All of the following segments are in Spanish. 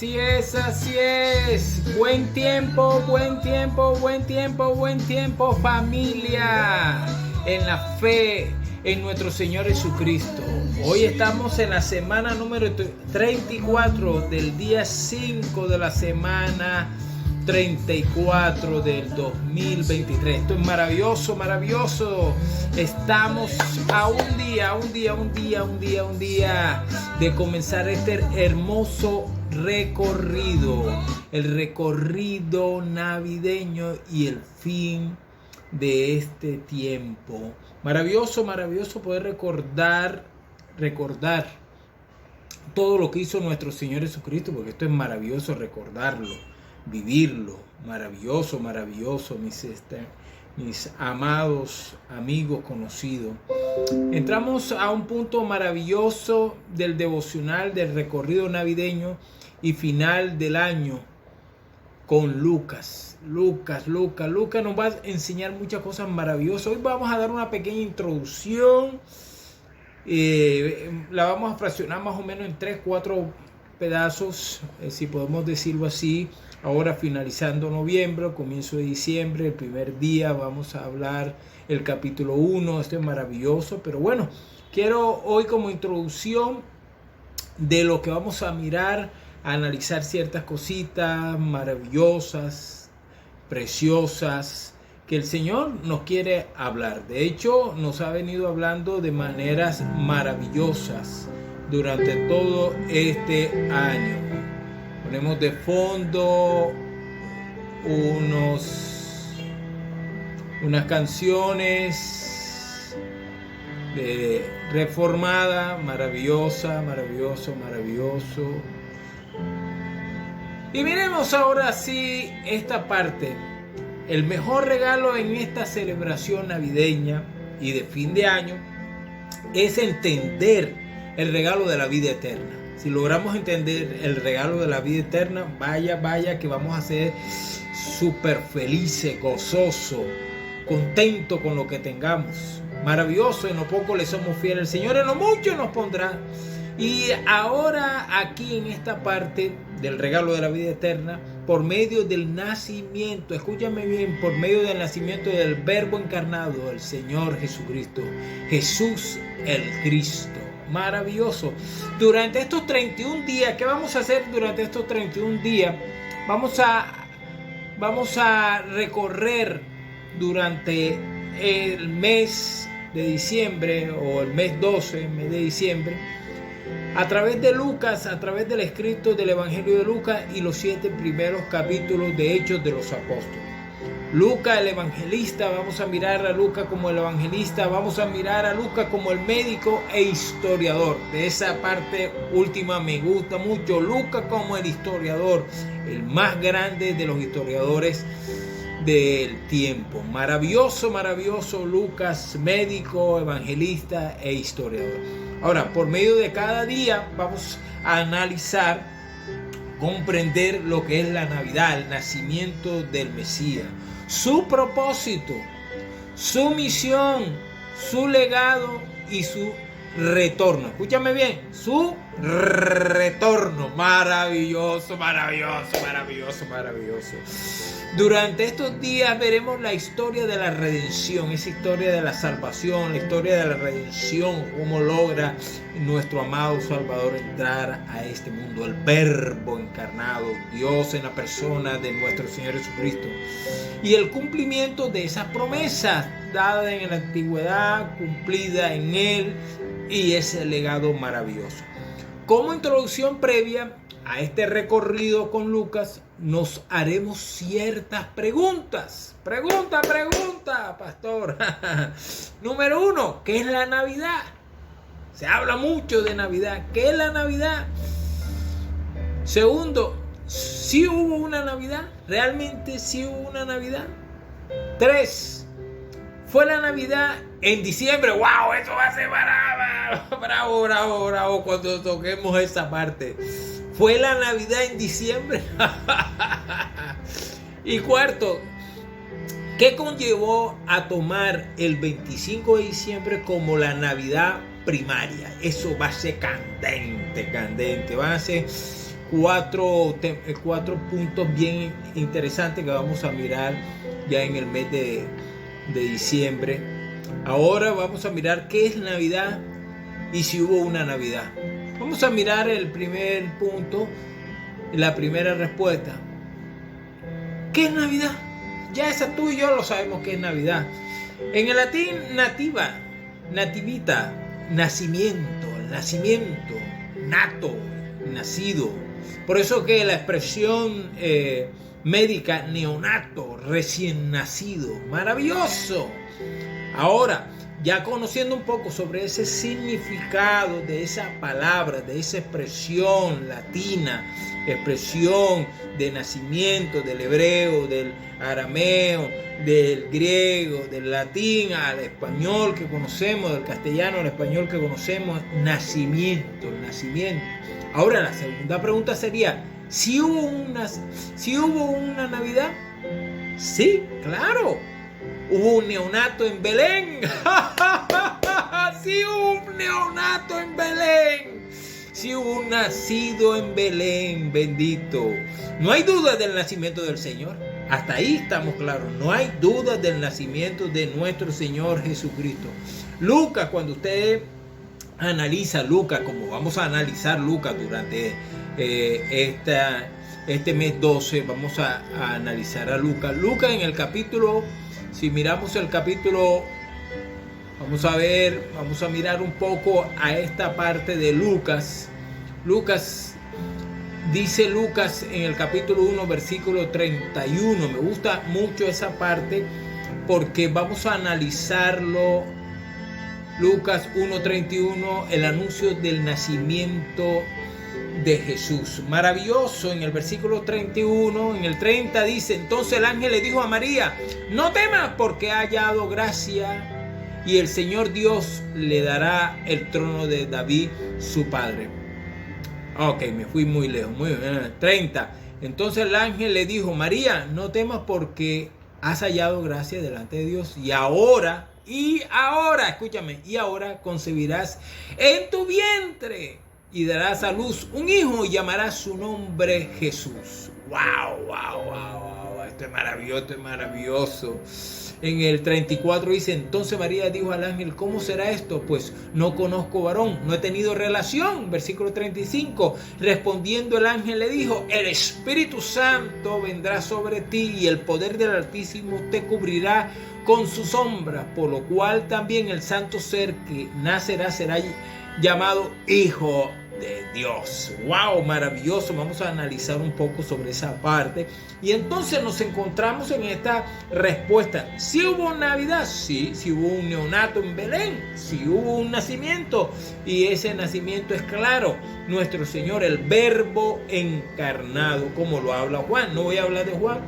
Así es, así es. Buen tiempo, buen tiempo, buen tiempo, buen tiempo, familia. En la fe en nuestro Señor Jesucristo. Hoy estamos en la semana número 34 del día 5 de la semana 34 del 2023. Esto es maravilloso, maravilloso. Estamos a un día de comenzar este hermoso recorrido, el recorrido navideño y el fin de este tiempo. Maravilloso, maravilloso poder recordar todo lo que hizo nuestro Señor Jesucristo, porque esto es maravilloso recordarlo, vivirlo. Maravilloso, maravilloso, mis amados amigos conocidos. Entramos a un punto maravilloso del devocional, del recorrido navideño y final del año con Lucas. Lucas nos va a enseñar muchas cosas maravillosas. Hoy vamos a dar una pequeña introducción. La vamos a fraccionar más o menos en 3-4 pedazos, si podemos decirlo así. Ahora finalizando noviembre, comienzo de diciembre, el primer día vamos a hablar el capítulo 1. Esto es maravilloso, pero bueno, quiero hoy como introducción de lo que vamos a mirar, a analizar ciertas cositas maravillosas, preciosas, que el Señor nos quiere hablar. De hecho, nos ha venido hablando de maneras maravillosas durante todo este año. Ponemos de fondo unas canciones de Reformada, maravilloso. Y miremos ahora sí esta parte. El mejor regalo en esta celebración navideña y de fin de año es entender el regalo de la vida eterna. Si logramos entender el regalo de la vida eterna, vaya que vamos a ser súper felices, gozosos, contentos con lo que tengamos. Maravilloso, en lo poco le somos fieles al Señor, en lo mucho nos pondrá. Y ahora aquí en esta parte del regalo de la vida eterna, por medio del nacimiento, escúchame bien, por medio del nacimiento del Verbo encarnado, el Señor Jesucristo, Jesús el Cristo. Maravilloso. Durante estos 31 días, ¿qué vamos a hacer durante estos 31 días? Vamos a recorrer durante el mes de diciembre o el mes 12, el mes de diciembre, a través de Lucas, a través del escrito del Evangelio de Lucas y los 7 primeros capítulos de Hechos de los Apóstoles. Lucas el evangelista, vamos a mirar a Lucas como el evangelista, vamos a mirar a Lucas como el médico e historiador. De esa parte última me gusta mucho, Lucas como el historiador, el más grande de los historiadores del tiempo. Maravilloso, Lucas, médico, evangelista e historiador. Ahora, por medio de cada día vamos a analizar, comprender lo que es la Navidad, el nacimiento del Mesías, su propósito, su misión, su legado y su retorno. Escúchame bien, su retorno. Maravilloso. Durante estos días veremos la historia de la redención, esa historia de la salvación, la historia de la redención, cómo logra nuestro amado Salvador entrar a este mundo, el Verbo encarnado, Dios en la persona de nuestro Señor Jesucristo, y el cumplimiento de esas promesas dadas en la antigüedad, cumplida en Él, y ese legado maravilloso. Como introducción previa a este recorrido con Lucas, nos haremos ciertas preguntas. Pregunta, pastor. Número 1, ¿qué es la Navidad? Se habla mucho de Navidad. ¿Qué es la Navidad? Segundo, ¿sí hubo una Navidad? ¿Realmente sí hubo una Navidad? 3, ¿fue la Navidad en diciembre? ¡Wow! Eso va a ser bravo cuando toquemos esa parte. ¿Fue la Navidad en diciembre? Y cuarto, ¿qué conllevó a tomar el 25 de diciembre como la Navidad primaria? Eso va a ser candente. Van a ser cuatro puntos bien interesantes que vamos a mirar ya en el mes de diciembre. Ahora vamos a mirar qué es Navidad y si hubo una Navidad. Vamos a mirar el primer punto, la primera respuesta. ¿Qué es Navidad? Ya esa tú y yo lo sabemos que es Navidad. En el latín nativita, nacimiento, nato, nacido. Por eso que la expresión médica neonato, recién nacido, maravilloso. Ahora, ya conociendo un poco sobre ese significado de esa palabra, de esa expresión latina, expresión de nacimiento, del hebreo, del arameo, del griego, del latín al español que conocemos, del castellano al español que conocemos, nacimiento. Ahora la segunda pregunta sería, ¿si hubo una Navidad? Sí, claro. Hubo un neonato en Belén. Sí, hubo un neonato en Belén. Sí, hubo un nacido en Belén, bendito. No hay duda del nacimiento del Señor. Hasta ahí estamos claros. No hay duda del nacimiento de nuestro Señor Jesucristo. Lucas, cuando usted analiza Lucas, como vamos a analizar Lucas durante este mes 12, vamos a analizar a Lucas. Lucas en el capítulo, si miramos el capítulo, vamos a mirar un poco a esta parte de Lucas. Dice Lucas en el capítulo 1, versículo 31. Me gusta mucho esa parte porque vamos a analizarlo. Lucas 1:31, el anuncio del nacimiento de Jesús. Maravilloso. En el versículo 31, en el 30 dice, entonces el ángel le dijo a María, no temas porque ha hallado gracia y el Señor Dios le dará el trono de David, su padre. Ok, me fui muy lejos. Muy bien. 30. Entonces el ángel le dijo, María, no temas porque has hallado gracia delante de Dios y ahora, escúchame, y ahora concebirás en tu vientre y darás a luz un hijo y llamarás su nombre Jesús. Wow, esto es maravilloso. En el 34 dice, entonces María dijo al ángel, ¿cómo será esto? Pues no conozco varón, no he tenido relación. Versículo 35, respondiendo el ángel le dijo, el Espíritu Santo vendrá sobre ti y el poder del Altísimo te cubrirá con su sombra, por lo cual también el santo ser que nacerá será llamado Hijo de Dios. Wow, maravilloso. Vamos a analizar un poco sobre esa parte y entonces nos encontramos en esta respuesta. Si hubo Navidad, sí. Si hubo un neonato en Belén, si hubo un nacimiento, y ese nacimiento es claro, nuestro Señor, el Verbo encarnado, como lo habla Juan. No voy a hablar de Juan,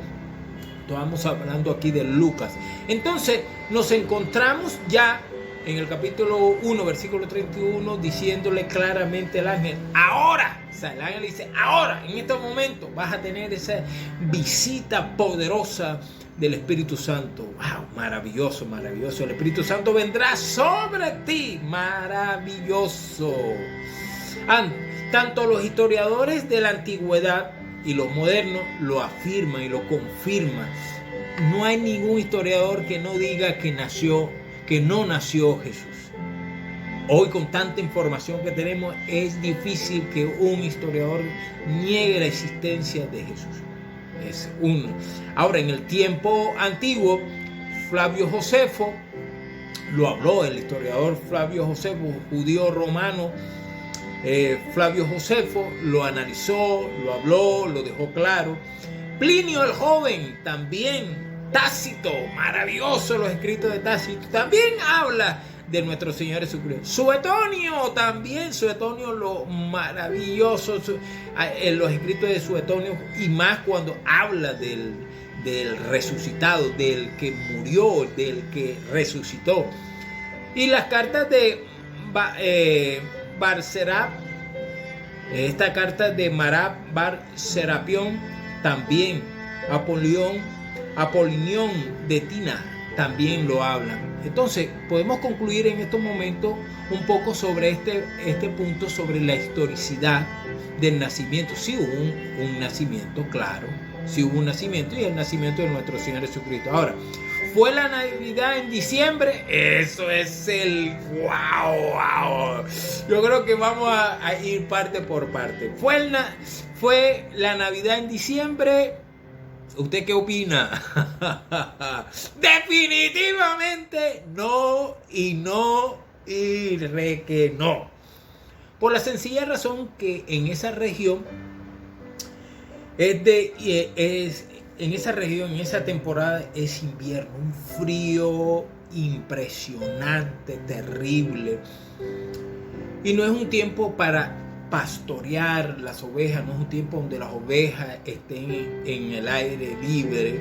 estamos hablando aquí de Lucas. Entonces nos encontramos ya en el capítulo 1, versículo 31, diciéndole claramente al ángel, ahora, o sea, el ángel dice, ahora, en este momento, vas a tener esa visita poderosa del Espíritu Santo. Wow, maravilloso. El Espíritu Santo vendrá sobre ti. Maravilloso. Tanto los historiadores de la antigüedad y los modernos lo afirman y lo confirman. No hay ningún historiador que no diga que no nació Jesús. Hoy, con tanta información que tenemos, es difícil que un historiador niegue la existencia de Jesús. Ahora, en el tiempo antiguo, Flavio Josefo lo habló, el historiador Flavio Josefo, judío romano. Flavio Josefo lo analizó, lo habló, lo dejó claro. Plinio el joven también. Tácito, maravilloso, los escritos de Tácito, también habla de nuestro Señor Jesucristo. Suetonio, lo maravilloso, en los escritos de Suetonio, y más cuando habla del resucitado, del que murió, del que resucitó. Y las cartas de Bar-Serap, esta carta de Marab Bar-Serapión, también Apolinión de Tina, también lo hablan. Entonces, podemos concluir en estos momentos un poco sobre este punto, sobre la historicidad del nacimiento. Sí hubo un nacimiento, claro, sí hubo un nacimiento, y el nacimiento de nuestro Señor Jesucristo. Ahora, ¿fue la Navidad en diciembre? Eso es el wow. Yo creo que vamos a ir parte por parte. ¿Fue la Navidad en diciembre? ¿Usted qué opina? Definitivamente no y no y que no. Por la sencilla razón que en esa región en esa temporada es invierno, un frío impresionante, terrible. Y no es un tiempo para pastorear las ovejas, no es un tiempo donde las ovejas estén en el aire libre.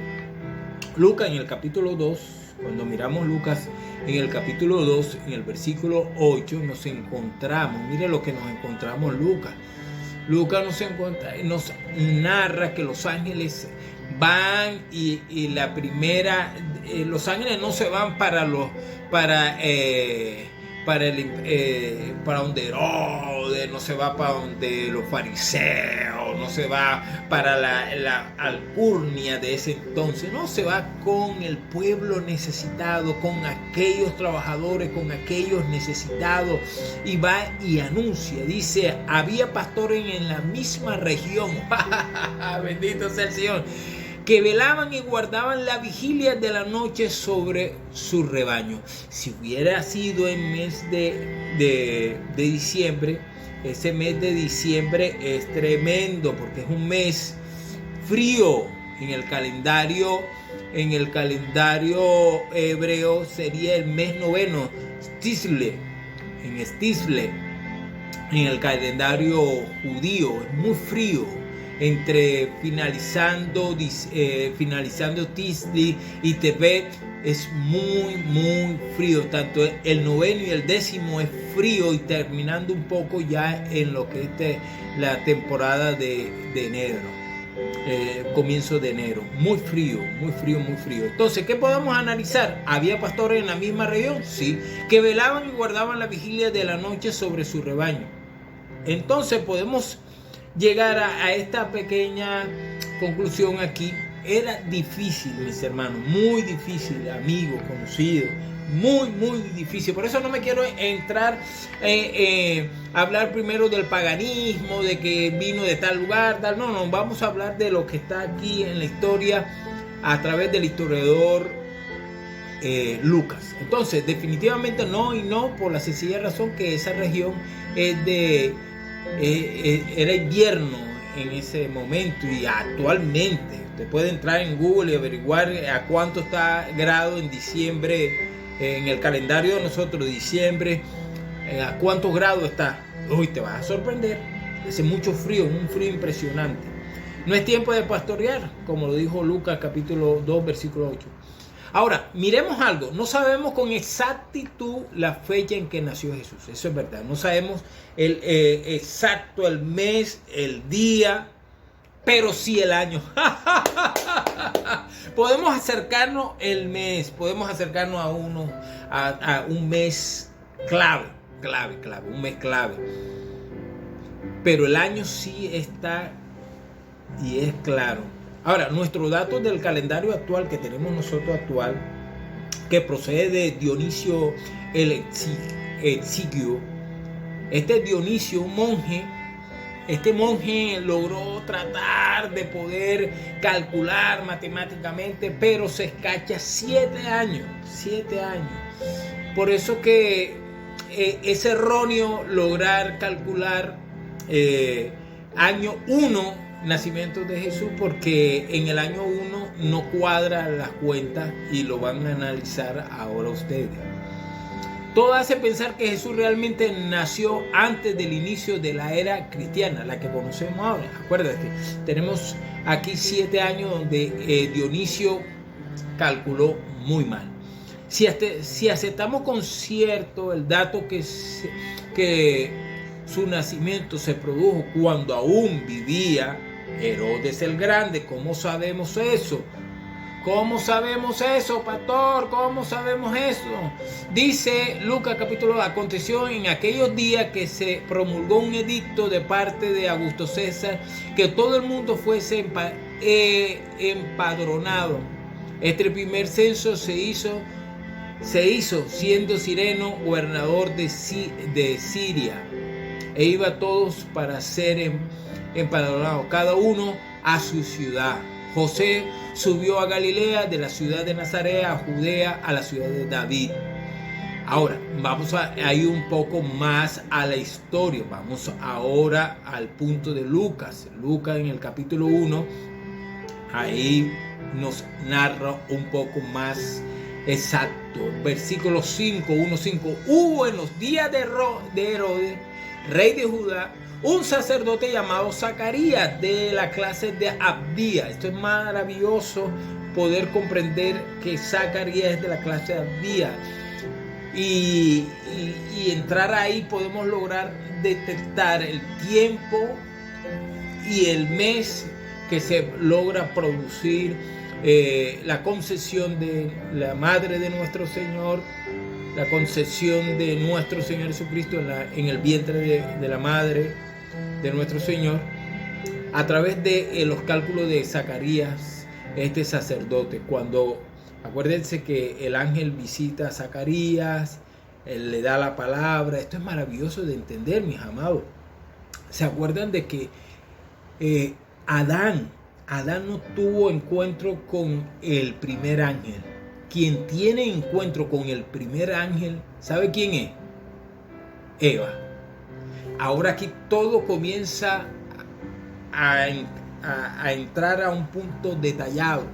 Lucas en el capítulo 2, cuando miramos Lucas en el capítulo 2, en el versículo 8, nos encontramos, mire lo que nos encontramos Lucas. Lucas nos narra que los ángeles van y la primera, los ángeles no se van para donde Herodes, no se va para donde los fariseos, no se va para la alcurnia de ese entonces, no, se va con el pueblo necesitado, con aquellos trabajadores, con aquellos necesitados, y va y anuncia, dice, había pastores en la misma región, bendito sea el Señor, que velaban y guardaban la vigilia de la noche sobre su rebaño. Si hubiera sido en mes de diciembre, ese mes de diciembre es tremendo porque es un mes frío. En el calendario hebreo sería el mes noveno, Tisle, en el calendario judío es muy frío. Entre finalizando Tisli y Tebet es muy frío. Tanto el noveno y el décimo es frío, y terminando un poco ya en lo que es la temporada de enero, comienzo de enero. Muy frío. Entonces, ¿qué podemos analizar? ¿Había pastores en la misma región? Sí, que velaban y guardaban la vigilia de la noche sobre su rebaño. Entonces podemos llegar a esta pequeña conclusión aquí. Era difícil, mis hermanos, muy difícil, amigos, conocidos, muy difícil. Por eso no me quiero entrar hablar primero del paganismo, de que vino de tal lugar, tal. No, vamos a hablar de lo que está aquí en la historia a través del historiador Lucas. Entonces, definitivamente no, y no, por la sencilla razón que esa región era invierno en ese momento, y actualmente usted puede entrar en Google y averiguar a cuánto está grado en diciembre, en el calendario de nosotros, diciembre, a cuántos grados está. Uy, te vas a sorprender. Hace mucho frío, un frío impresionante. No es tiempo de pastorear, como lo dijo Lucas capítulo 2 versículo 8. Ahora, miremos algo. No sabemos con exactitud la fecha en que nació Jesús. Eso es verdad. No sabemos exacto el mes, el día, pero sí el año. Podemos acercarnos el mes, podemos acercarnos a un mes clave, un mes clave. Pero el año sí está y es claro. Ahora, nuestros datos del calendario actual que tenemos nosotros actual, que procede de Dionisio el Exiguo. Este Dionisio, un monje, este monje logró tratar de poder calcular matemáticamente, pero se escacha 7 años. Por eso que es erróneo lograr calcular año 1 nacimiento de Jesús, porque en el año 1 no cuadra las cuentas, y lo van a analizar ahora ustedes. Todo hace pensar que Jesús realmente nació antes del inicio de la era cristiana, la que conocemos ahora. Acuérdate, tenemos aquí 7 años donde Dionisio calculó muy mal. Si aceptamos con cierto el dato que su nacimiento se produjo cuando aún vivía Herodes el Grande, ¿cómo sabemos eso? ¿Cómo sabemos eso, pastor? ¿Cómo sabemos eso? Dice Lucas capítulo 2, aconteció en aquellos días que se promulgó un edicto de parte de Augusto César que todo el mundo fuese empadronado. Este primer censo se hizo siendo Cireno gobernador de Siria, e iba todos para ser empadronados, cada uno a su ciudad. José subió a Galilea, de la ciudad de Nazaret a Judea, a la ciudad de David. Ahora, vamos a ir un poco más a la historia. Vamos ahora al punto de Lucas. Lucas en el capítulo 1, ahí nos narra un poco más exacto. Versículo 5, 1:5. Hubo en los días de Herodes, rey de Judá, un sacerdote llamado Zacarías, de la clase de Abdías. Esto es maravilloso, poder comprender que Zacarías es de la clase de Abdías. Y entrar ahí podemos lograr detectar el tiempo y el mes que se logra producir la concepción de la madre de nuestro Señor, la concepción de nuestro Señor Jesucristo en el vientre de la madre de nuestro Señor, a través de los cálculos de Zacarías, este sacerdote. Cuando, acuérdense que el ángel visita a Zacarías, él le da la palabra. Esto es maravilloso de entender, mis amados. ¿Se acuerdan de que Adán no tuvo encuentro con el primer ángel? Quien tiene encuentro con el primer ángel, ¿sabe quién es? Eva. Ahora aquí todo comienza a entrar a un punto detallado.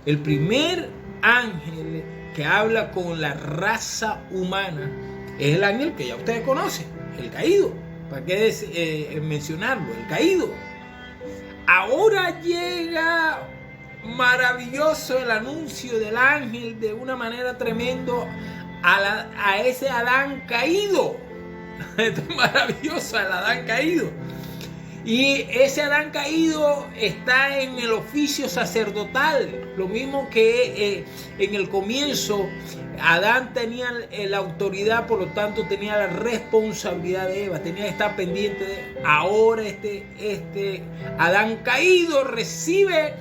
El primer ángel que habla con la raza humana es el ángel que ya ustedes conocen, el caído. ¿Para qué mencionarlo? El caído. Ahora llega maravilloso el anuncio del ángel de una manera tremenda a ese Adán caído. Esto es maravilloso, el Adán caído. Y ese Adán caído está en el oficio sacerdotal. Lo mismo que en el comienzo Adán tenía la autoridad, por lo tanto tenía la responsabilidad de Eva, tenía que estar pendiente de. Ahora este Adán caído recibe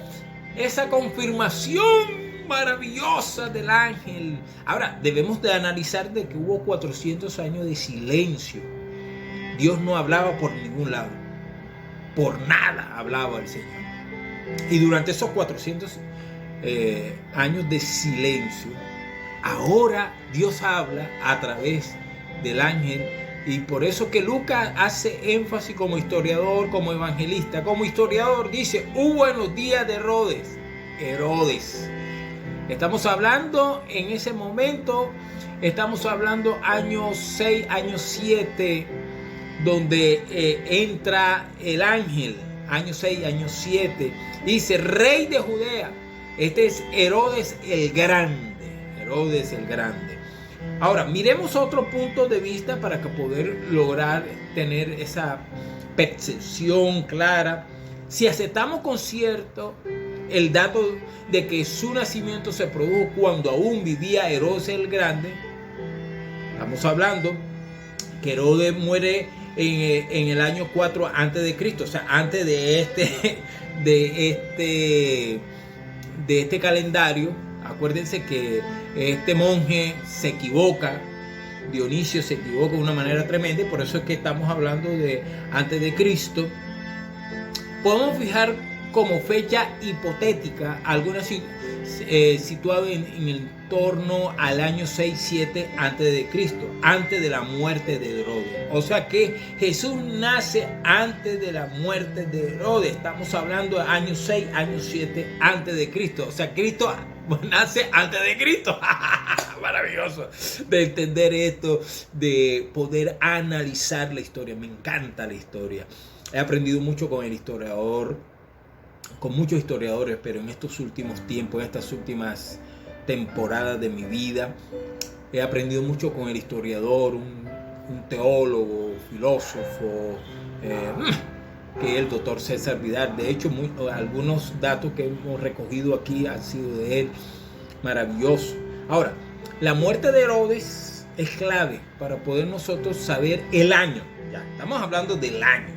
esa confirmación maravillosa del ángel. Ahora debemos de analizar de que hubo 400 años de silencio. Dios no hablaba por ningún lado, por nada hablaba el Señor. Y durante esos 400 años de silencio, ahora Dios habla a través del ángel. Y por eso que Lucas hace énfasis como historiador, como evangelista, como historiador, dice: hubo en los días de Herodes. Estamos hablando en ese momento, estamos hablando año 6, año 7, donde entra el ángel, año 6, año 7, dice rey de Judea. Este es Herodes el Grande, Herodes el Grande. Ahora, miremos otro punto de vista para que poder lograr tener esa percepción clara. Si aceptamos con cierto el dato de que su nacimiento se produjo cuando aún vivía Herodes el Grande, estamos hablando que Herodes muere en el año 4 antes de Cristo, o sea, antes de este calendario. Acuérdense que este monje se equivoca, Dionisio se equivoca de una manera tremenda, y por eso es que estamos hablando de antes de Cristo. Podemos fijar como fecha hipotética algunas situado en el torno al año 6-7 antes de Cristo, antes de la muerte de Herodes. O sea que Jesús nace antes de la muerte de Herodes. Estamos hablando de año 6, año 7 antes de Cristo. O sea, Cristo nace antes de Cristo. Maravilloso de entender esto, de poder analizar la historia. Me encanta la historia. He aprendido mucho con el historiador, con muchos historiadores, pero en estos últimos tiempos, en estas últimas temporadas de mi vida, he aprendido mucho con el historiador, un teólogo, filósofo, que el doctor César Vidal. De hecho, algunos datos que hemos recogido aquí han sido de él. Maravilloso. Ahora, la muerte de Herodes es clave para poder nosotros saber el año. Ya estamos hablando del año.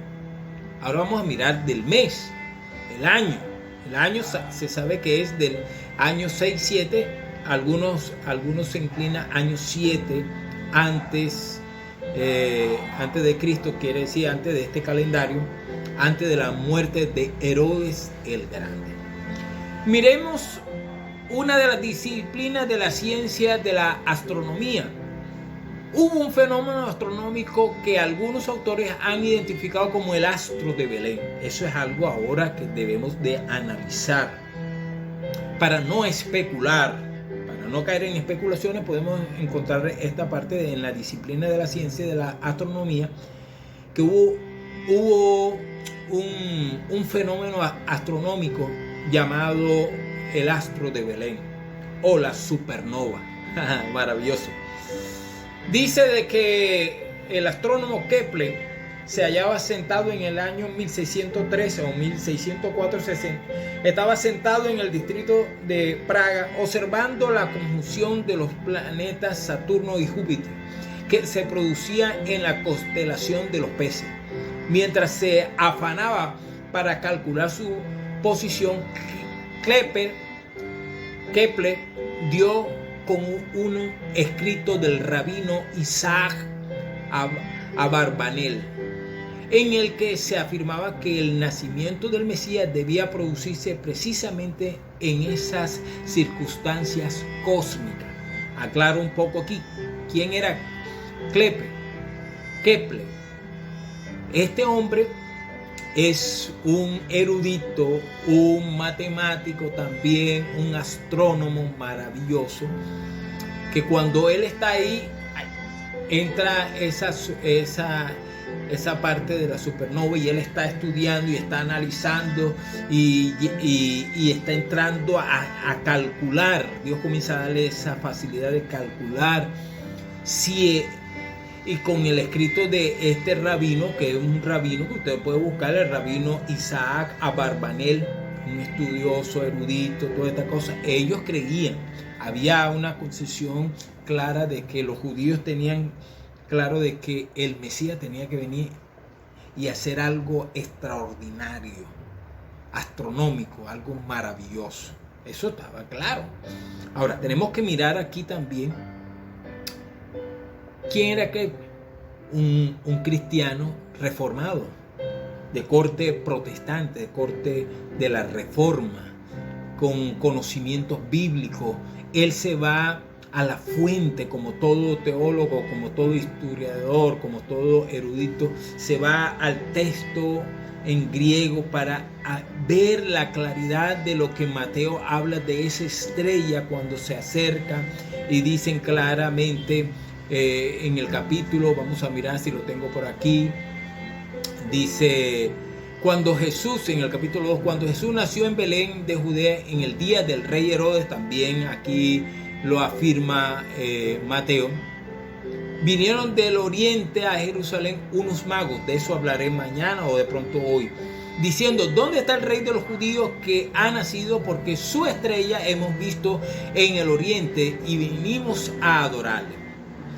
Ahora vamos a mirar del mes, el año. El año se sabe que es del año 6-7. Algunos se inclinan año 7 antes de Cristo, quiere decir antes de este calendario, antes de la muerte de Herodes el Grande. Miremos una de las disciplinas de la ciencia de la astronomía. Hubo un fenómeno astronómico que algunos autores han identificado como el astro de Belén. Eso es algo ahora que debemos de analizar. Para no especular, para no caer en especulaciones, podemos encontrar esta parte en la disciplina de la ciencia de la astronomía, que hubo un fenómeno astronómico llamado el astro de Belén o la supernova. Maravilloso. Dice de que el astrónomo Kepler se hallaba sentado en el año 1613 o 1604, estaba sentado en el distrito de Praga observando la conjunción de los planetas Saturno y Júpiter que se producía en la constelación de los peces. Mientras se afanaba para calcular su posición, Kepler dio con un escrito del rabino Isaac Abarbanel, en el que se afirmaba que el nacimiento del Mesías debía producirse precisamente en esas circunstancias cósmicas. Aclaro un poco aquí, ¿quién era Kepler? Este hombre es un erudito, un matemático también, un astrónomo maravilloso, que cuando él está ahí, entra esa parte de la supernova y él está estudiando y está analizando y está entrando a calcular. Dios comienza a darle esa facilidad de calcular y con el escrito de este rabino, que es un rabino que usted puede buscar, el rabino Isaac Abarbanel, un estudioso, erudito, toda esta cosa. Ellos creían, había una concepción clara de que los judíos tenían claro de que el Mesías tenía que venir y hacer algo extraordinario, astronómico, algo maravilloso. Eso estaba claro. Ahora, tenemos que mirar aquí también quién era un cristiano reformado, de corte protestante, de corte de la Reforma, con conocimientos bíblicos. Él se va a la fuente, como todo teólogo, como todo historiador, como todo erudito, se va al texto en griego para ver la claridad de lo que Mateo habla de esa estrella cuando se acerca, y dicen claramente en el capítulo, vamos a mirar si lo tengo por aquí, dice: cuando Jesús, en el capítulo 2, cuando Jesús nació en Belén de Judea en el día del rey Herodes, también aquí lo afirma Mateo, vinieron del oriente a Jerusalén unos magos, de eso hablaré mañana o de pronto hoy, diciendo: ¿dónde está el rey de los judíos que ha nacido? Porque su estrella hemos visto en el oriente y vinimos a adorarle.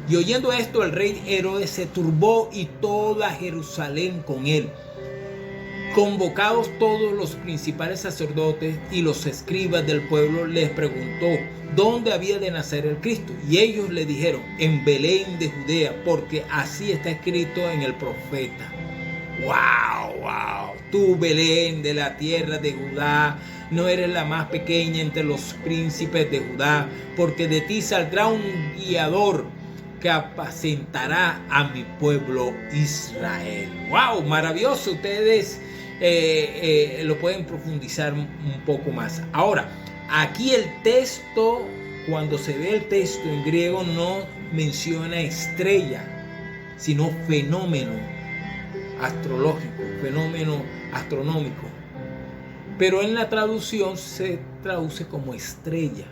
Y oyendo esto, el rey Herodes se turbó y toda Jerusalén con él. Convocados todos los principales sacerdotes y los escribas del pueblo, les preguntó dónde había de nacer el Cristo. Y ellos le dijeron: en Belén de Judea, porque así está escrito en el profeta. ¡Wow! Tú, Belén, de la tierra de Judá, no eres la más pequeña entre los príncipes de Judá, porque de ti saldrá un guiador que apacentará a mi pueblo Israel. ¡Wow! Maravilloso. Ustedes lo pueden profundizar un poco más. Ahora, aquí el texto, cuando se ve el texto en griego, no menciona estrella, sino fenómeno astrológico, fenómeno astronómico. Pero en la traducción se traduce como estrella.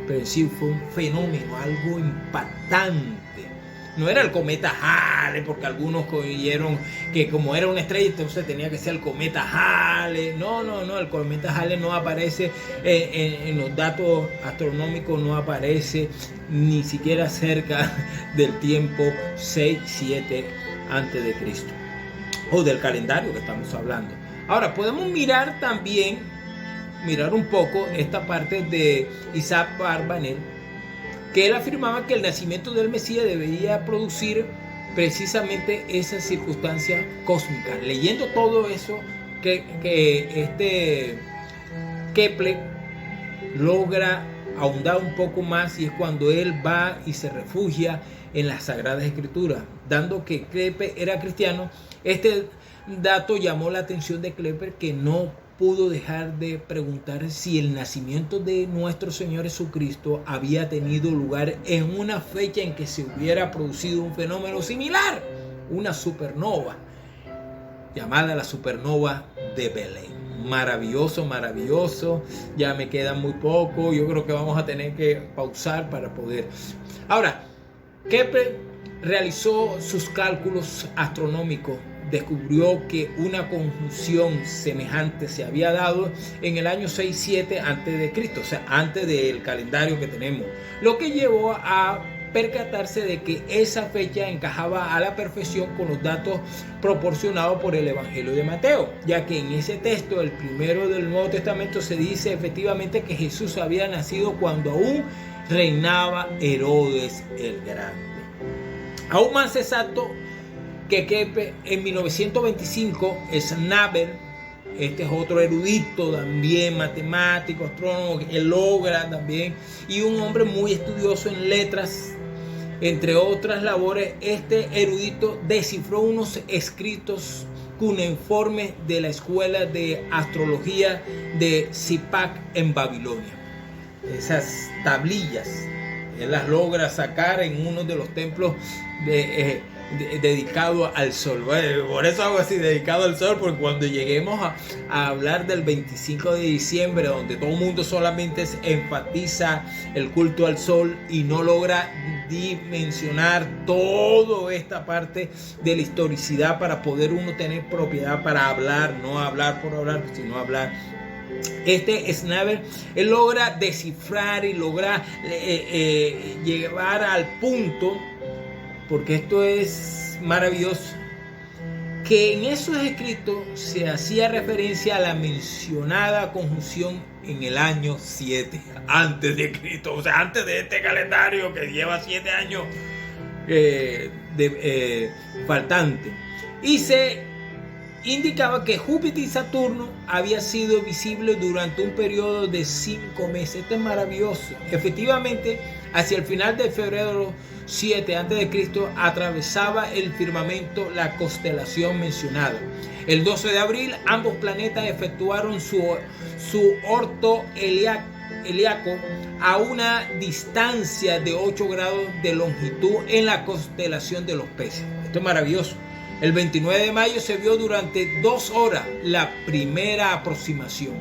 Pero sí fue un fenómeno, algo impactante, No era el cometa Halley, porque algunos creyeron que como era una estrella, entonces tenía que ser el cometa Halley. No, el cometa Halley no aparece en los datos astronómicos, no aparece ni siquiera cerca del tiempo 6-7 antes de Cristo, o del calendario que estamos hablando. Ahora, podemos mirar un poco esta parte de Isaac Barbanel, que él afirmaba que el nacimiento del Mesías debería producir precisamente esa circunstancia cósmica. Leyendo todo eso que Kepler logra ahondar un poco más, y es cuando él va y se refugia en las Sagradas Escrituras, dando que Kepler era cristiano. Este dato llamó la atención de Kepler, que no pudo dejar de preguntar si el nacimiento de nuestro Señor Jesucristo había tenido lugar en una fecha en que se hubiera producido un fenómeno similar, una supernova, llamada la supernova de Belén. Maravilloso, ya me queda muy poco, yo creo que vamos a tener que pausar para poder. Ahora, Kepler realizó sus cálculos astronómicos, descubrió que una conjunción semejante se había dado en el año 6-7 antes de Cristo, o sea, antes del calendario que tenemos, lo que llevó a percatarse de que esa fecha encajaba a la perfección con los datos proporcionados por el Evangelio de Mateo, ya que en ese texto, el primero del Nuevo Testamento, se dice efectivamente que Jesús había nacido cuando aún reinaba Herodes el Grande. Aún más exacto que en 1925, Schnabel, este es otro erudito también, matemático, astrónomo, él logra también, y un hombre muy estudioso en letras, entre otras labores, este erudito descifró unos escritos cuneiformes de la escuela de astrología de Sipak en Babilonia. Esas tablillas, él las logra sacar en uno de los templos dedicado al sol. Bueno, por eso hago así, dedicado al sol, porque cuando lleguemos a hablar del 25 de diciembre, donde todo el mundo solamente enfatiza el culto al sol y no logra dimensionar toda esta parte de la historicidad para poder uno tener propiedad para hablar, no hablar por hablar, sino hablar. Schnabel, él logra descifrar y logra llevar al punto, porque esto es maravilloso, que en esos escritos se hacía referencia a la mencionada conjunción en el año 7 antes de Cristo, o sea, antes de este calendario que lleva 7 años faltante, y se indicaba que Júpiter y Saturno había sido visible durante un periodo de 5 meses. Esto es maravilloso. Efectivamente, hacia el final de febrero 7 a.C. atravesaba el firmamento la constelación mencionada. El 12 de abril, ambos planetas efectuaron su orto helíaco a una distancia de 8 grados de longitud en la constelación de los peces. Esto es maravilloso. El 29 de mayo se vio durante 2 horas la primera aproximación.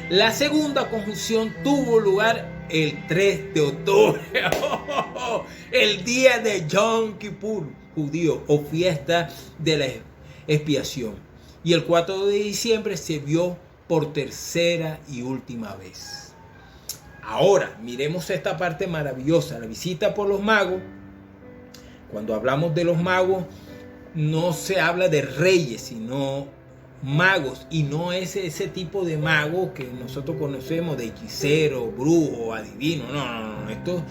La segunda conjunción tuvo lugar el 3 de octubre, el día de Yom Kippur judío, o fiesta de la expiación. Y el 4 de diciembre se vio por tercera y última vez. Ahora, miremos esta parte maravillosa, la visita por los magos. Cuando hablamos de los magos, no se habla de reyes, sino magos, y no es ese tipo de mago que nosotros conocemos de hechicero, brujo, adivino. No. Esto,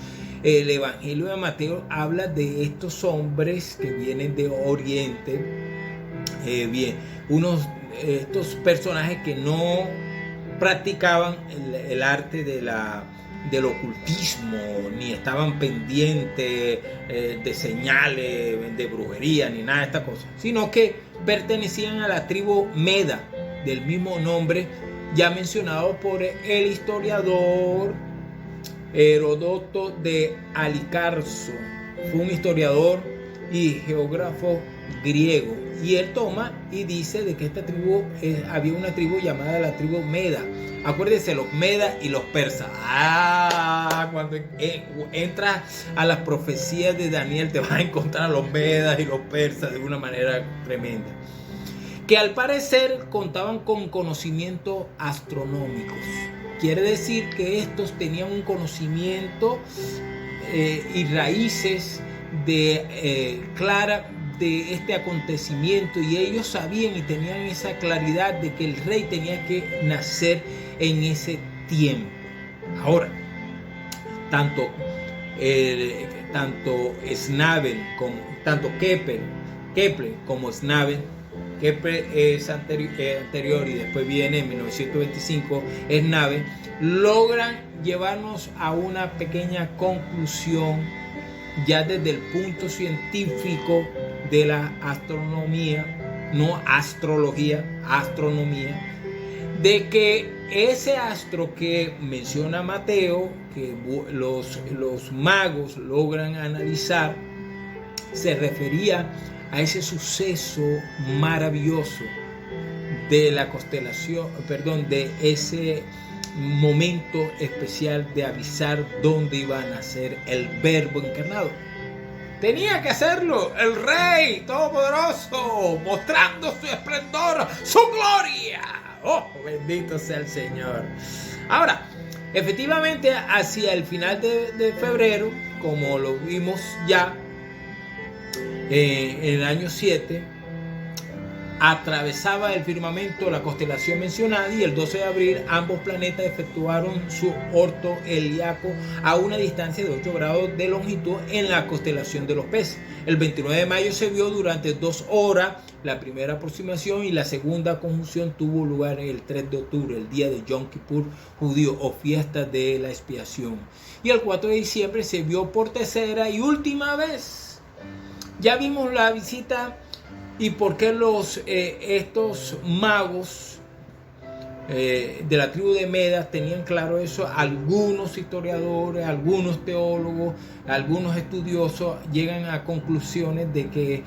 el Evangelio de Mateo habla de estos hombres que vienen de Oriente, estos personajes que no practicaban el arte del ocultismo, ni estaban pendientes de señales de brujería, ni nada de estas cosas, sino que pertenecían a la tribu Meda, del mismo nombre ya mencionado por el historiador Heródoto de Alicarso. Fue un historiador y geógrafo griego, y él toma y dice de que esta tribu, había una tribu llamada la tribu Meda. Acuérdense, los Medas y los persas. Cuando entras a las profecías de Daniel te vas a encontrar a los Medas y los persas de una manera tremenda. Que al parecer contaban con conocimientos astronómicos. Quiere decir que estos tenían un conocimiento y raíces clara de este acontecimiento, y ellos sabían y tenían esa claridad de que el rey tenía que nacer en ese tiempo. Ahora, tanto Kepler como Schnabel, Kepler es anterior y después viene en 1925 Schnabel, logran llevarnos a una pequeña conclusión ya desde el punto científico de la astronomía, no astrología, astronomía, de que ese astro que menciona Mateo, que los magos logran analizar, se refería a ese suceso maravilloso de la constelación, de ese momento especial de avisar dónde iba a nacer el Verbo encarnado. Tenía que hacerlo el Rey Todopoderoso, mostrando su esplendor, su gloria. ¡Oh, bendito sea el Señor! Ahora, efectivamente, hacia el final de febrero, como lo vimos ya en el año 7, atravesaba el firmamento la constelación mencionada, y el 12 de abril ambos planetas efectuaron su orto helíaco a una distancia de 8 grados de longitud en la constelación de los peces. El 29 de mayo se vio durante 2 horas la primera aproximación, y la segunda conjunción tuvo lugar el 3 de octubre, el día de Yom Kippur judío, o fiesta de la expiación. Y el 4 de diciembre se vio por tercera y última vez. Ya vimos la visita y por qué estos magos de la tribu de Medas tenían claro eso. Algunos historiadores, algunos teólogos, algunos estudiosos llegan a conclusiones de que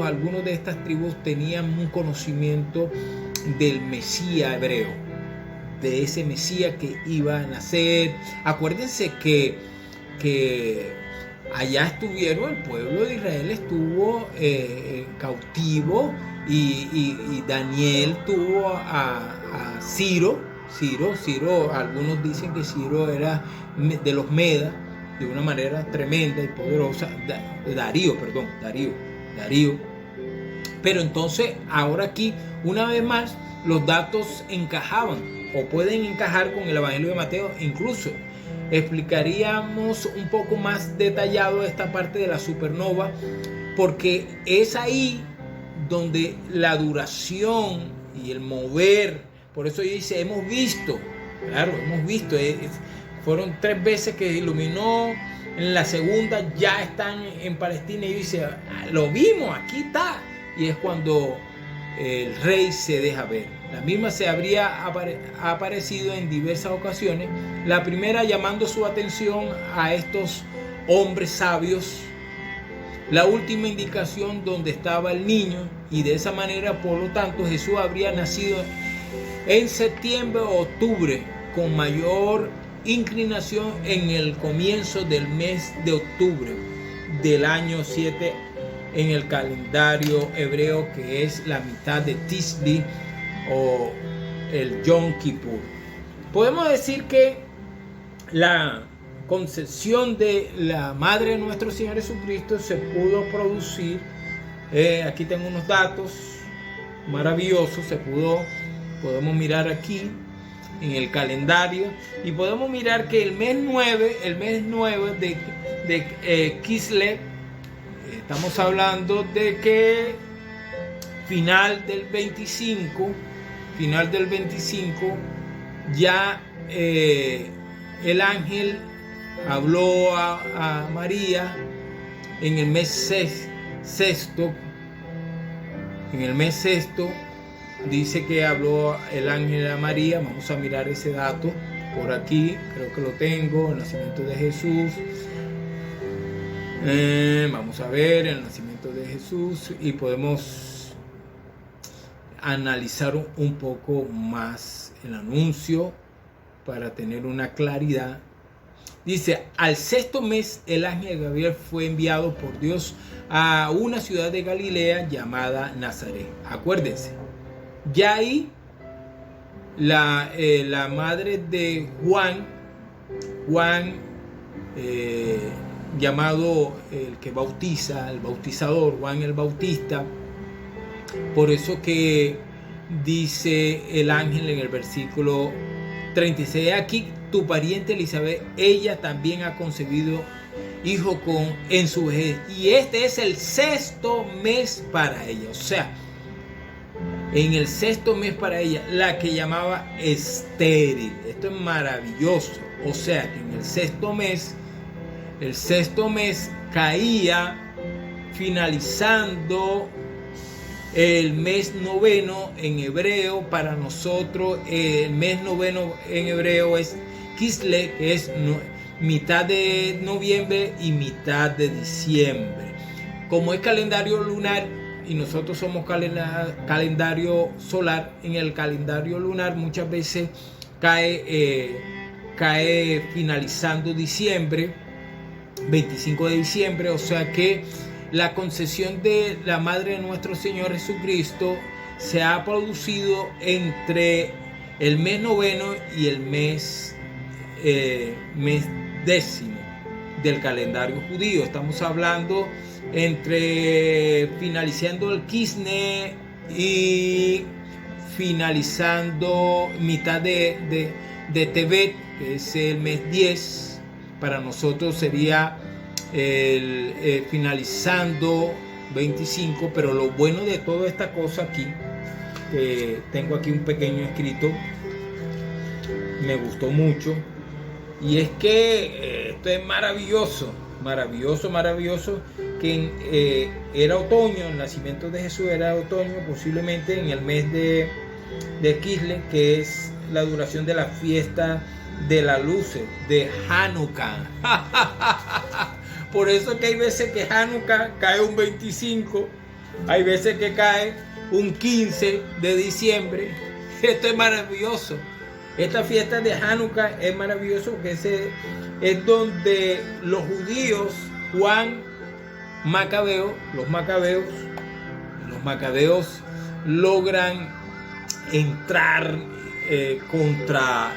algunos de estas tribus tenían un conocimiento del Mesías hebreo, de ese Mesías que iba a nacer. Acuérdense que allá estuvieron, el pueblo de Israel estuvo cautivo, y Daniel tuvo a Ciro, algunos dicen que Ciro era de los Medas, de una manera tremenda y poderosa. Darío. Pero entonces, ahora aquí, una vez más, los datos encajaban o pueden encajar con el Evangelio de Mateo. Incluso explicaríamos un poco más detallado esta parte de la supernova, porque es ahí donde la duración y el mover, por eso dice, hemos visto, fueron 3 veces que iluminó, en la segunda ya están en Palestina, y dice, lo vimos, aquí está, y es cuando el rey se deja ver. La misma se habría aparecido en diversas ocasiones, la primera llamando su atención a estos hombres sabios, la última indicación donde estaba el niño, y de esa manera, por lo tanto, Jesús habría nacido en septiembre o octubre, con mayor inclinación en el comienzo del mes de octubre del año 7 en el calendario hebreo, que es la mitad de Tisbi o el Yom Kippur. Podemos decir que la concepción de la madre de nuestro Señor Jesucristo se pudo producir, aquí tengo unos datos maravillosos, podemos mirar aquí en el calendario, y podemos mirar que el mes 9 de Kislev, estamos hablando de que final del 25 ya el ángel habló a María en el mes sexto. En el mes sexto dice que habló el ángel a María. Vamos a mirar ese dato por aquí, creo que lo tengo, el nacimiento de Jesús. Vamos a ver el nacimiento nacimiento de Jesús y podemos analizar un poco más el anuncio para tener una claridad. Dice, al sexto mes el ángel Gabriel fue enviado por Dios a una ciudad de Galilea llamada Nazaret. Acuérdense, ya ahí la madre de Juan, llamado el que bautiza, el bautizador, Juan el Bautista. Por eso que dice el ángel en el versículo 36, aquí tu pariente Elizabeth, ella también ha concebido hijo en su vejez, y este es el sexto mes para ella. O sea, en el sexto mes para ella, la que llamaba estéril. Esto es maravilloso. O sea, que en el sexto mes caía finalizando el mes noveno en hebreo. Para nosotros el mes noveno en hebreo es Kisle, que es mitad de noviembre y mitad de diciembre. Como es calendario lunar y nosotros somos calendario solar, en el calendario lunar muchas veces cae finalizando diciembre, 25 de diciembre. O sea que la concepción de la Madre de nuestro Señor Jesucristo se ha producido entre el mes noveno y el mes décimo del calendario judío. Estamos hablando entre finalizando el Kisne y finalizando mitad de Tebet, que es el mes 10. Para nosotros sería finalizando 25. Pero lo bueno de toda esta cosa aquí, que tengo aquí un pequeño escrito, me gustó mucho, y es que esto es maravilloso, que era otoño, el nacimiento de Jesús era otoño, posiblemente en el mes de Kisle, que es la duración de la fiesta de las luces, de Hanukkah. Por eso que hay veces que Hanukkah cae un 25, hay veces que cae un 15 de diciembre. Esto es maravilloso. Esta fiesta de Hanukkah es maravilloso porque es donde los judíos, los macabeos logran entrar contra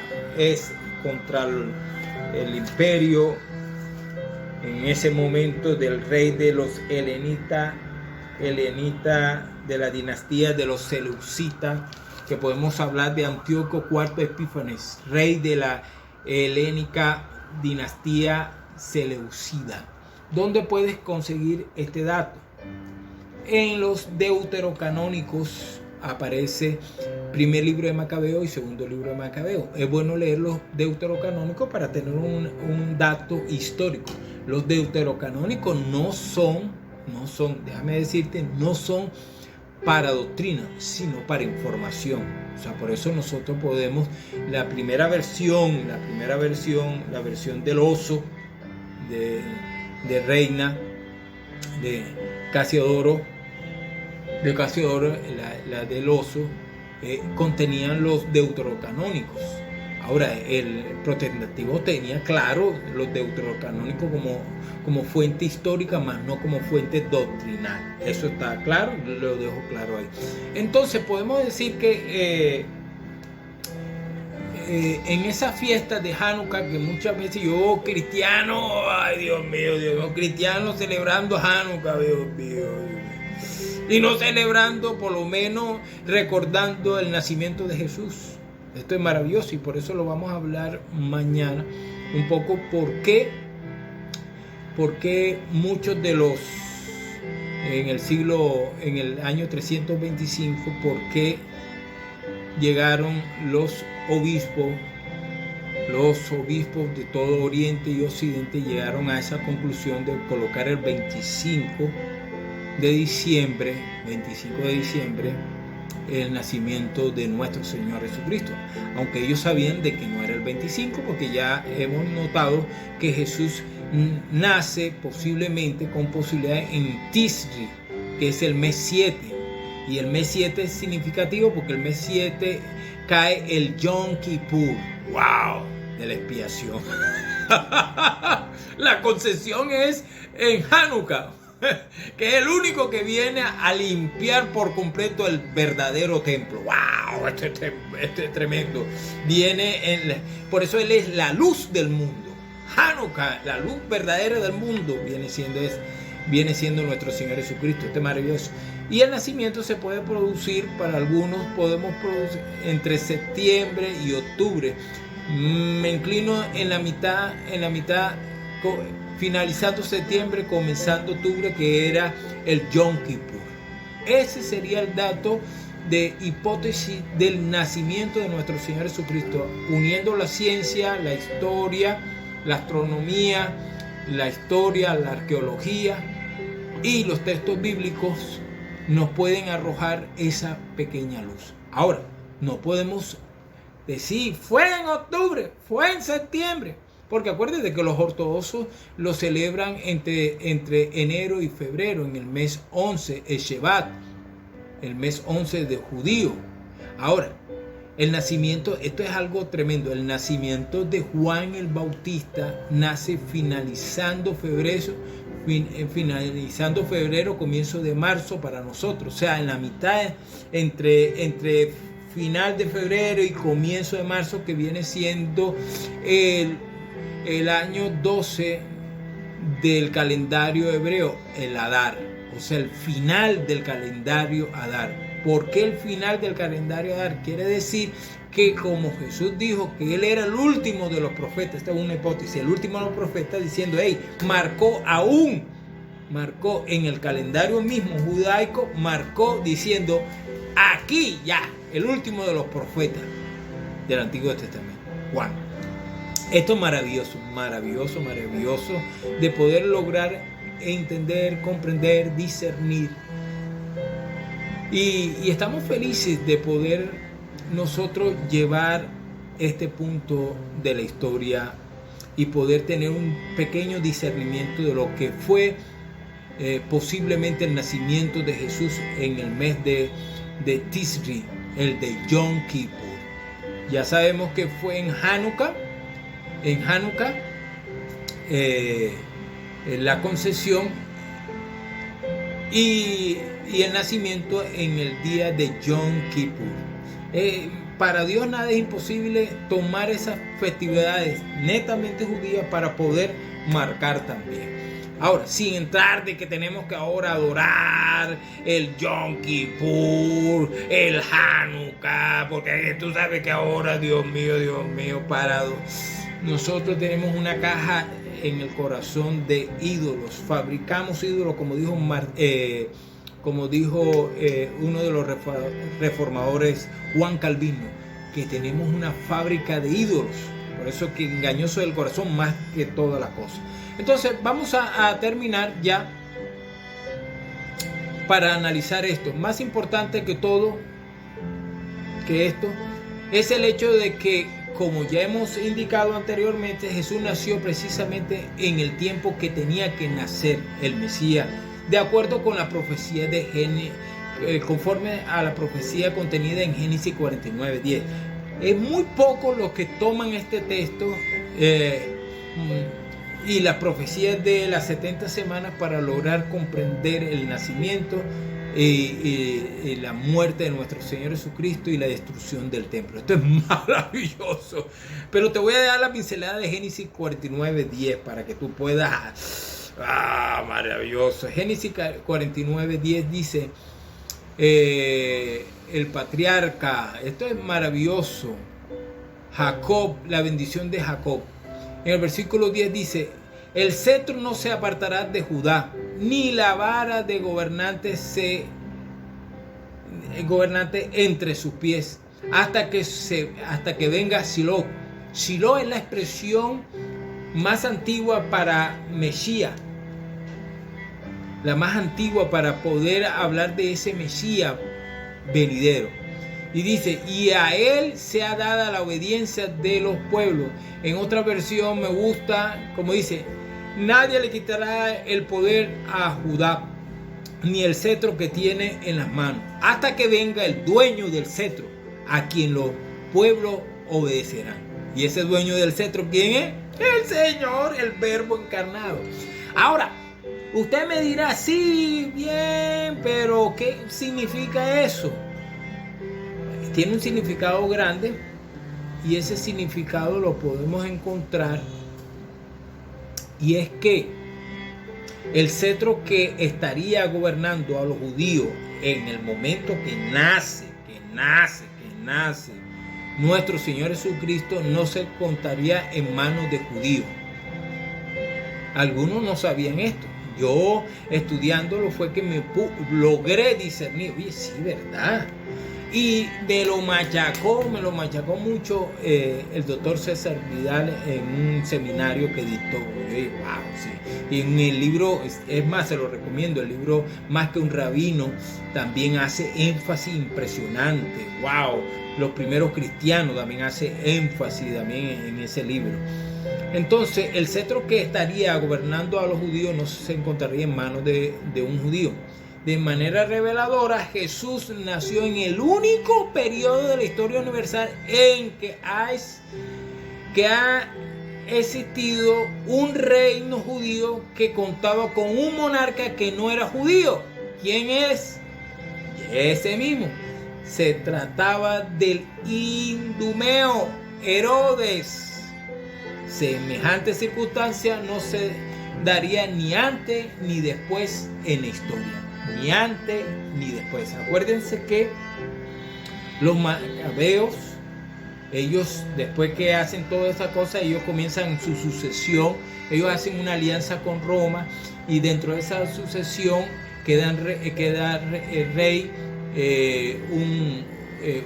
el imperio en ese momento del rey de los helenitas de la dinastía de los seleucitas, que podemos hablar de Antíoco IV Epífanes, rey de la helénica dinastía seleucida. ¿Dónde puedes conseguir este dato? En los deuterocanónicos aparece primer libro de Macabeo y segundo libro de Macabeo. Es bueno leer los deuterocanónicos para tener un dato histórico. Los deuterocanónicos no son, déjame decirte, no son para doctrina, sino para información. O sea, por eso nosotros podemos, la versión del oso de Reina, de Casiodoro, la del oso, contenían los deuterocanónicos. Ahora, el protestantismo tenía claro los deuterocanónicos como fuente histórica, más no como fuente doctrinal. Eso está claro, lo dejo claro ahí. Entonces podemos decir que en esa fiesta de Hanukkah, que muchas veces yo cristiano, ay Dios mío, cristianos celebrando Hanukkah, Dios mío, y no celebrando, por lo menos recordando el nacimiento de Jesús. Esto es maravilloso y por eso lo vamos a hablar mañana un poco porque muchos de los en el año 325, porque llegaron los obispos de todo Oriente y Occidente, llegaron a esa conclusión de colocar el 25 de diciembre, el nacimiento de nuestro Señor Jesucristo, aunque ellos sabían de que no era el 25, porque ya hemos notado que Jesús nace posiblemente con posibilidad en Tisri, que es el mes 7. Y el mes 7 es significativo porque el mes 7 cae el Yom Kippur. ¡Wow! De la expiación. La concesión es en Hanukkah, que es el único que viene a limpiar por completo el verdadero templo. ¡Wow! Esto es tremendo. Por eso Él es la luz del mundo. Hanukkah, la luz verdadera del mundo, viene siendo nuestro Señor Jesucristo. Este es maravilloso. Y el nacimiento se puede producir, para algunos podemos producir entre septiembre y octubre. Me inclino en la mitad, finalizando septiembre, comenzando octubre, que era el Yom Kippur. Ese sería el dato de hipótesis del nacimiento de nuestro Señor Jesucristo, uniendo la ciencia, la historia, la astronomía, la historia, la arqueología y los textos bíblicos nos pueden arrojar esa pequeña luz. Ahora, no podemos decir fue en octubre, fue en septiembre, porque acuérdense que los ortodoxos lo celebran entre enero y febrero, en el mes 11, el Shevat, el mes 11 de judío. Ahora, el nacimiento, esto es algo tremendo, el nacimiento de Juan el Bautista nace finalizando febrero, comienzo de marzo para nosotros, o sea, en la mitad, entre final de febrero y comienzo de marzo, que viene siendo el año 12 del calendario hebreo, el Adar, o sea, el final del calendario Adar. ¿Por qué el final del calendario Adar? Quiere decir que, como Jesús dijo que Él era el último de los profetas, esta es una hipótesis, el último de los profetas, diciendo, marcó en el calendario mismo judaico, marcó diciendo, aquí ya, el último de los profetas del Antiguo Testamento, Juan. Esto es maravilloso de poder lograr entender, comprender, discernir. Y estamos felices de poder nosotros llevar este punto de la historia y poder tener un pequeño discernimiento de lo que fue posiblemente el nacimiento de Jesús en el mes de Tisri, el de Yom Kippur. Ya sabemos que fue en Hanukkah, la concesión y el nacimiento en el día de Yom Kippur. Para Dios nada es imposible tomar esas festividades netamente judías para poder marcar también. Ahora, sin entrar de que tenemos que ahora adorar el Yom Kippur, el Hanukkah, porque tú sabes que ahora, Dios mío, parado. Nosotros tenemos una caja en el corazón de ídolos. Fabricamos ídolos, como dijo uno de los reformadores, Juan Calvino, que tenemos una fábrica de ídolos. Por eso que engañoso es el corazón más que todas las cosas. Entonces vamos a terminar ya para analizar esto. Más importante que todo, que esto, es el hecho de que, como ya hemos indicado anteriormente, Jesús nació precisamente en el tiempo que tenía que nacer el Mesías, de acuerdo con la profecía de conforme a la profecía contenida en Génesis 49:10. Es muy poco los que toman este texto y las profecías de las 70 semanas para lograr comprender el nacimiento y la muerte de nuestro Señor Jesucristo y la destrucción del templo. Esto es maravilloso. Pero te voy a dar la pincelada de Génesis 49:10 para que tú puedas... maravilloso. Génesis 49:10 dice... el patriarca, esto es maravilloso, Jacob, la bendición de Jacob. En el versículo 10 dice: el cetro no se apartará de Judá, ni la vara de gobernante entre sus pies, hasta que venga Silo. Silo es la expresión más antigua para Mesías, la más antigua para poder hablar de ese Mesías venidero. Y dice: y a él sea dada la obediencia de los pueblos. En otra versión me gusta, como dice: nadie le quitará el poder a Judá. ni el cetro que tiene en las manos, hasta que venga el dueño del cetro, a quien los pueblos obedecerán. Y ese dueño del cetro, ¿quién es? El Señor, el Verbo encarnado. Ahora, usted me dirá, sí, bien, pero ¿qué significa eso? Tiene un significado grande, y ese significado lo podemos encontrar, y es que el cetro que estaría gobernando a los judíos en el momento que nace nuestro Señor Jesucristo, no se contaría en manos de judíos. Algunos no sabían esto. Yo, estudiándolo, fue que me logré discernir. Oye, sí, ¿verdad? Y me lo machacó mucho el doctor César Vidal en un seminario que dictó. Wow, sí. Y en el libro, es más, se lo recomiendo, el libro Más que un rabino también hace énfasis impresionante. Wow, los primeros cristianos también hace énfasis también en ese libro. Entonces, el cetro que estaría gobernando a los judíos no se encontraría en manos de un judío. De manera reveladora, Jesús nació en el único periodo de la historia universal en que ha existido un reino judío que contaba con un monarca que no era judío. ¿Quién es? Ese mismo. Se trataba del Idumeo, Herodes. Semejante circunstancia no se daría ni antes ni después en la historia. Ni antes ni después. Acuérdense que los macabeos, ellos después que hacen toda esa cosa, ellos comienzan su sucesión, ellos hacen una alianza con Roma, y dentro de esa sucesión queda rey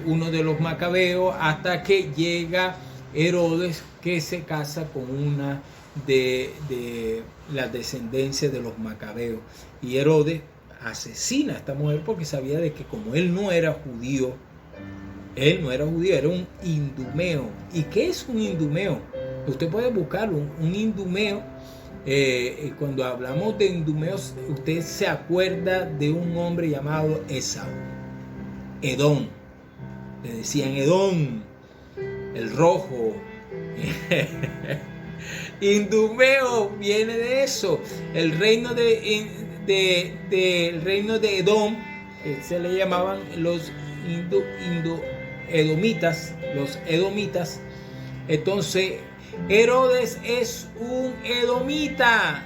uno de los macabeos, hasta que llega Herodes, que se casa con una de la descendencia de los macabeos, y Herodes asesina a esta mujer porque sabía de que como él no era judío, era un idumeo. ¿Y qué es un idumeo? Usted puede buscarlo, un idumeo. Cuando hablamos de idumeos, usted se acuerda de un hombre llamado Esaú, Edom. Le decían Edom, el rojo. Idumeo viene de eso. El reino del reino de Edom, se le llamaban los edomitas, los edomitas. Entonces Herodes es un edomita,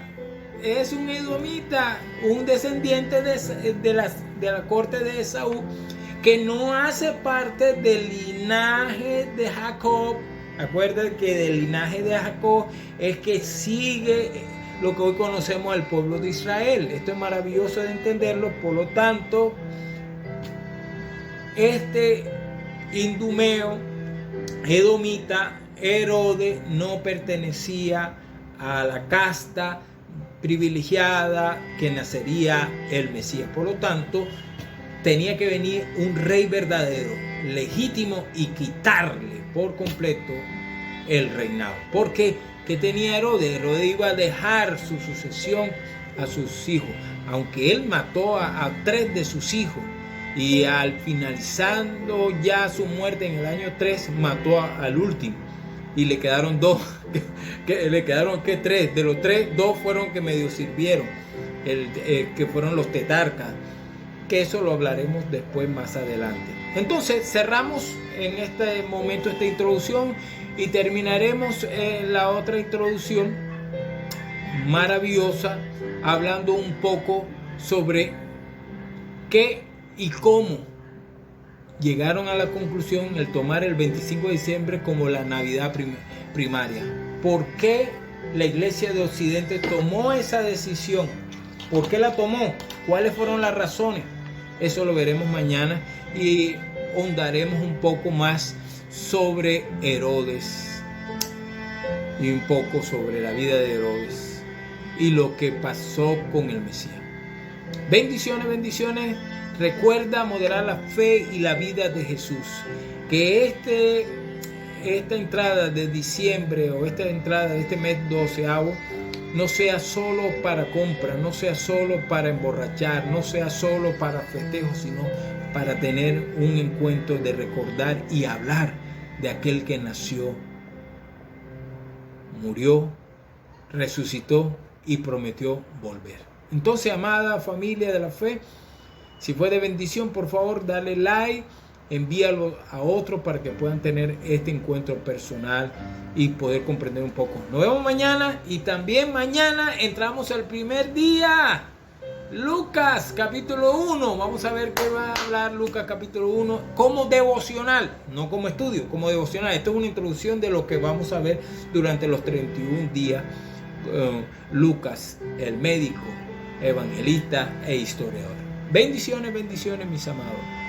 un descendiente de la corte de Esaú, que no hace parte del linaje de Jacob. Acuérdense que del linaje de Jacob es que sigue lo que hoy conocemos al pueblo de Israel. Esto es maravilloso de entenderlo. Por lo tanto, este idumeo, edomita, Herodes, no pertenecía a la casta privilegiada que nacería el Mesías. Por lo tanto, tenía que venir un rey verdadero, legítimo, y quitarle por completo el reinado. Porque ¿qué tenía Herodes? Herodes iba a dejar su sucesión a sus hijos, aunque él mató a 3 de sus hijos, y al finalizando ya su muerte en el año 3 mató al último, y le quedaron 2 le quedaron 3, de los 3, 2 fueron que medio sirvieron, que fueron los tetrarcas, que eso lo hablaremos después más adelante. Entonces cerramos en este momento esta introducción y terminaremos la otra introducción maravillosa hablando un poco sobre qué y cómo llegaron a la conclusión el tomar el 25 de diciembre como la Navidad primaria. ¿Por qué la Iglesia de Occidente tomó esa decisión? ¿Por qué la tomó? ¿Cuáles fueron las razones? Eso lo veremos mañana y ahondaremos un poco más sobre Herodes y un poco sobre la vida de Herodes y lo que pasó con el Mesías. Bendiciones, bendiciones. Recuerda moderar la fe y la vida de Jesús. Que esta entrada de diciembre o esta entrada de este mes 12avo no sea solo para compra, no sea solo para emborrachar, no sea solo para festejos, sino para tener un encuentro de recordar y hablar de aquel que nació, murió, resucitó y prometió volver. Entonces, amada familia de la fe, si fue de bendición, por favor, dale like, envíalo a otros para que puedan tener este encuentro personal y poder comprender un poco. Nos vemos mañana, y también mañana entramos al primer día. Lucas capítulo 1. Vamos a ver qué va a hablar Lucas capítulo 1 como devocional, no como estudio, como devocional. Esto es una introducción de lo que vamos a ver durante los 31 días. Lucas, el médico, evangelista e historiador. Bendiciones, bendiciones, mis amados.